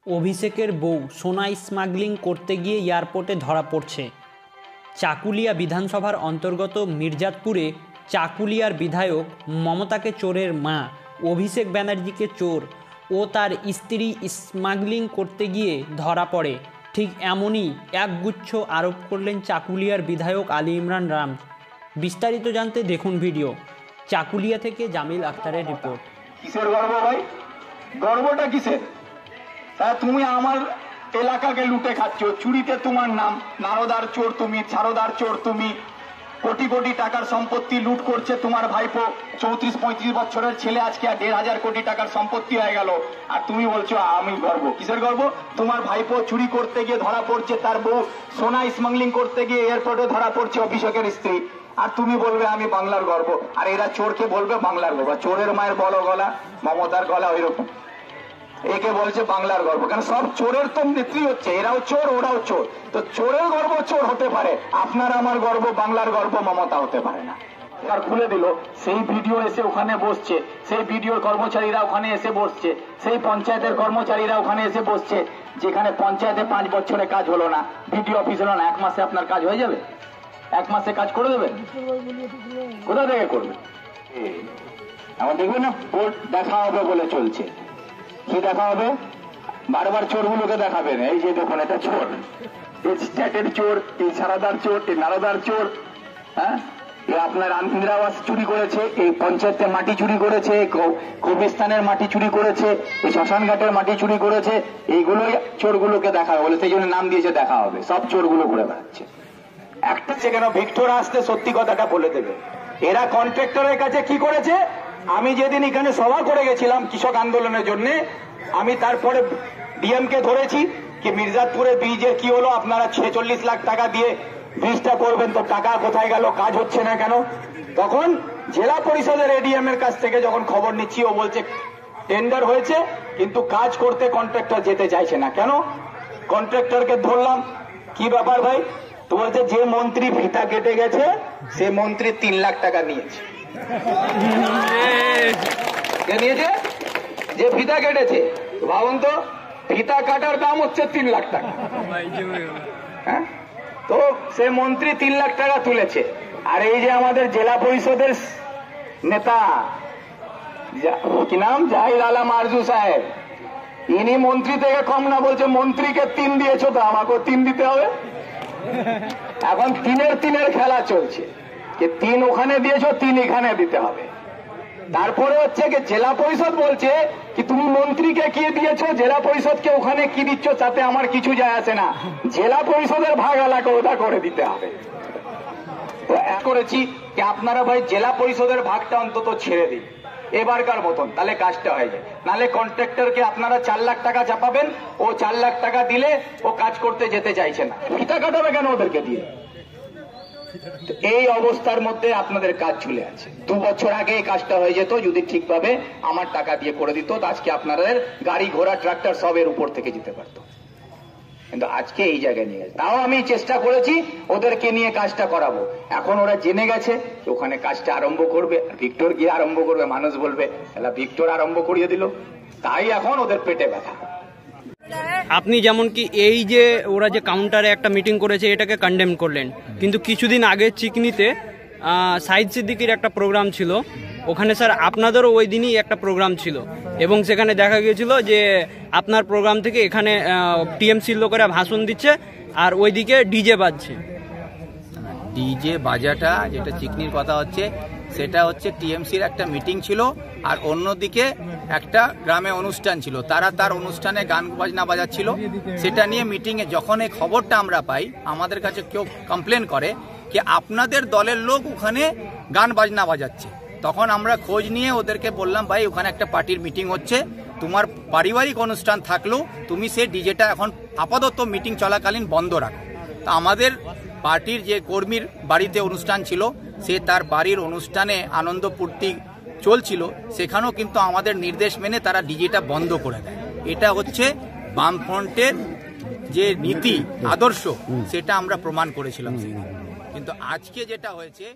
অভিষেকের বউ সোনা স্মাগলিং করতে গিয়ে এয়ারপোর্টে ধরা পড়ছে। চাকুলিয়া বিধানসভার অন্তর্গত মির্জাতপুরে চাকুলিয়ার বিধায়ক মমতাকে চোরের মা, অভিষেক ব্যানার্জিকে চোর ও তার স্ত্রী স্মাগলিং করতে গিয়ে ধরা পড়ে। ঠিক এমনই একগুচ্ছ আরোপ করলেন চাকুলিয়ার বিধায়ক আলী ইমরান রাম। বিস্তারিত জানতে দেখুন ভিডিও। চাকুলিয়া থেকে জামিল আখতারের রিপোর্ট। কিসের গর্ব ভাই? গর্বটা কিসের? তুমি আমার এলাকাকে লুটে খাচ্ছ, চুরিতে তোমার নাম, নারদার চোর তুমি, ছারদার চোর তুমি, কোটি কোটি টাকার সম্পত্তি লুট করছে তোমার ভাইপো। 34-35 বছরের ছেলে আজকে 1,500 কোটি টাকার সম্পত্তি হয়ে গেল, আর তুমি বলছো আমি গর্ব। কিসের গর্ব? তোমার ভাইপো চুরি করতে গিয়ে ধরা পড়ছে, তার বউ সোনা স্মাগলিং করতে গিয়ে এয়ারপোর্টে ধরা পড়ছে অভিষেকের স্ত্রী, আর তুমি বলবে আমি বাংলার গর্ব। আর এরা চোরকে বলবে বাংলার গর্ব। চোরের মায়ের বড় গলা, মমতার গলা ওইরকম। একে বলছে বাংলার গর্ব, কারণ সব চোরের তো নেত্রী হচ্ছে, এরাও চোর ওরাও চোর। তো চোরের গর্ব চোর হতে পারে, আপনার আমার গর্ব বাংলার গর্ব মমতা হতে পারে না। আর খুলে দিল, সেই ভিডিও এসে ওখানে বসছে, সেই ভিডিওর কর্মচারীরা ওখানে এসে বসছে, সেই পঞ্চায়েতের কর্মচারীরা ওখানে এসে বসছে, যেখানে পঞ্চায়েতে 5 বছরে কাজ হলো না, ভিডিও অফিস হলো না। 1 মাসে আপনার কাজ হয়ে যাবে? 1 মাসে কাজ করে দেবেন? কোথা থেকে করবে? আমার দেখবেন না ভোট দেখা হবে বলে চলছে। কি দেখা হবে? বারবার চোরগুলোকে দেখাবেন। এই যে দেখুন, এটা চোর, এই স্ট্যাটের চোর, এই সারাদার চোর, এই নারদার চোর। হ্যাঁ, আপনার ইন্দিরা আবাস চুরি করেছে, এই পঞ্চায়েতের মাটি চুরি করেছে, কবিস্তানের মাটি চুরি করেছে, এই শ্মশান ঘাটের মাটি চুরি করেছে। এইগুলোই চোরগুলোকে দেখা হবে বলে সেই জন্য নাম দিয়েছে দেখা হবে। সব চোরগুলো ঘুরে বেড়াচ্ছে। একটা সেখানে ভিক্টর আসতে সত্যি কথাটা বলে দেবে। এরা কন্ট্রাক্টরের কাছে কি করেছে? আমি যেদিন এখানে সভা করে গেছিলাম কৃষক আন্দোলনের জন্য, আমি তারপরে ডিএমকে ধরেছি কি মির্জাতপুরে ব্রিজের কি হলো, আপনারা 46 লাখ টাকা দিয়ে ব্রিজটা করবেন, তো টাকা কোথায় গেল, কাজ হচ্ছে না কেন? তখন জেলা পরিষদের এডিএম এর কাছ থেকে যখন খবর নিচ্ছি, ও বলছে টেন্ডার হয়েছে কিন্তু কাজ করতে কন্ট্রাক্টর যেতে চাইছে না। কেন? কন্ট্রাক্টরকে ধরলাম, কি ব্যাপার ভাই? তো বলছে যে মন্ত্রী ফিতা কেটে গেছে সে মন্ত্রী 3 লাখ টাকা নিয়েছে। নিয়েছে যে ফিতা কেটেছে। ভাবুন তো, ফিতা কাটার দাম হচ্ছে 3 লাখ টাকা। হ্যাঁ, তো সে মন্ত্রী 3 লাখ টাকা তুলেছে। আর এই যে আমাদের জেলা পরিষদের নেতা, কি নাম, জাহিদ আলম আরজু সাহেব, ইনি মন্ত্রী থেকে কম না, বলছে মন্ত্রীকে 3 দিয়েছো তো আমাকেও 3 দিতে হবে। এখন 3-এর খেলা চলছে, যে 3 ওখানে দিয়েছো, 3 এখানে দিতে হবে। তারপরে হচ্ছে কি জেলা পরিষদ বলছে কি তুমি মন্ত্রীকে কি দিয়েছো, জেলা পরিষদকে ওখানে কি দিচ্ছ তাতে আমার কিছু যায় আসে না, জেলা পরিষদের ভাগ এলাকা ওটা করে দিতে হবে। তো করেছি কি আপনারা ভাই জেলা পরিষদের ভাগটা অন্তত ছেড়ে দিন এবারকার মতন, তাহলে কাজটা হয়ে যায়। নাহলে কন্ট্রাক্টরকে আপনারা 4 লাখ টাকা চাপাবেন, ও 4 লাখ টাকা দিলে ও কাজ করতে যেতে চাইছে না। ফিতা কাটাবে কেন ওদেরকে দিয়ে? এই অবস্থার মধ্যে আপনাদের কাজ চলে আছে। 2 বছর আগে এই কাজটা হয়ে যেত যদি ঠিকভাবে আমার টাকা দিয়ে করে দিত, আজকে আপনাদের গাড়ি ঘোড়া ট্রাক্টর সবের উপর থেকে যেতে পারতো। কিন্তু আজকে এই জায়গায় নিয়ে গেছে। তাও আমি চেষ্টা করেছি ওদেরকে নিয়ে কাজটা করাবো। এখন ওরা জেনে গেছে ওখানে কাজটা আরম্ভ করবে, ভিক্টর গিয়ে আরম্ভ করবে, মানুষ বলবে এলা ভিক্টর আরম্ভ করিয়ে দিল। তাই এখন ওদের পেটে ব্যথা। আপনি যেমন কি এই যে ওরা যে কাউন্টারে একটা মিটিং করেছে এটাকে কন্ডেম করলেন, কিন্তু কিছুদিন আগে চিকনিতে সাইদ সিদ্দিকির একটা প্রোগ্রাম ছিল, ওখানে স্যার আপনাদেরও ওই দিনই একটা প্রোগ্রাম ছিল, এবং সেখানে দেখা গিয়েছিল যে আপনার প্রোগ্রাম থেকে এখানে টিএমসির লোকেরা ভাষণ দিচ্ছে আর ওইদিকে ডিজে বাজছে। ডিজে বাজাটা যেটা চিকনির কথা হচ্ছে, সেটা হচ্ছে টিএমসির একটা মিটিং ছিল, আর অন্যদিকে একটা গ্রামে অনুষ্ঠান ছিল, তারা তার অনুষ্ঠানে গান বাজনা বাজাচ্ছিল। সেটা নিয়ে মিটিংয়ে যখন এই খবরটা আমরা পাই, আমাদের কাছে কেউ কমপ্লেন করে যে আপনাদের দলের লোক ওখানে গান বাজনা বাজাচ্ছে। তখন আমরা খোঁজ নিয়ে ওদেরকে বললাম, ভাই ওখানে একটা পার্টির মিটিং হচ্ছে, তোমার পারিবারিক অনুষ্ঠান থাকলেও তুমি সেই ডিজেটা এখন আপাতত মিটিং চলাকালীন বন্ধ রাখো। তা আমাদের পার্টির যে কর্মীর বাড়িতে অনুষ্ঠান ছিল, সে তার বাড়ির অনুষ্ঠানে আনন্দ ফুর্তি চলছিল, সেখানেও কিন্তু আমাদের নির্দেশ মেনে তারা ডিজেটা বন্ধ করে দেয়। এটা হচ্ছে বামফ্রন্টের যে নীতি আদর্শ, সেটা আমরা প্রমাণ করেছিলাম সেদিন। কিন্তু আজকে যেটা হয়েছে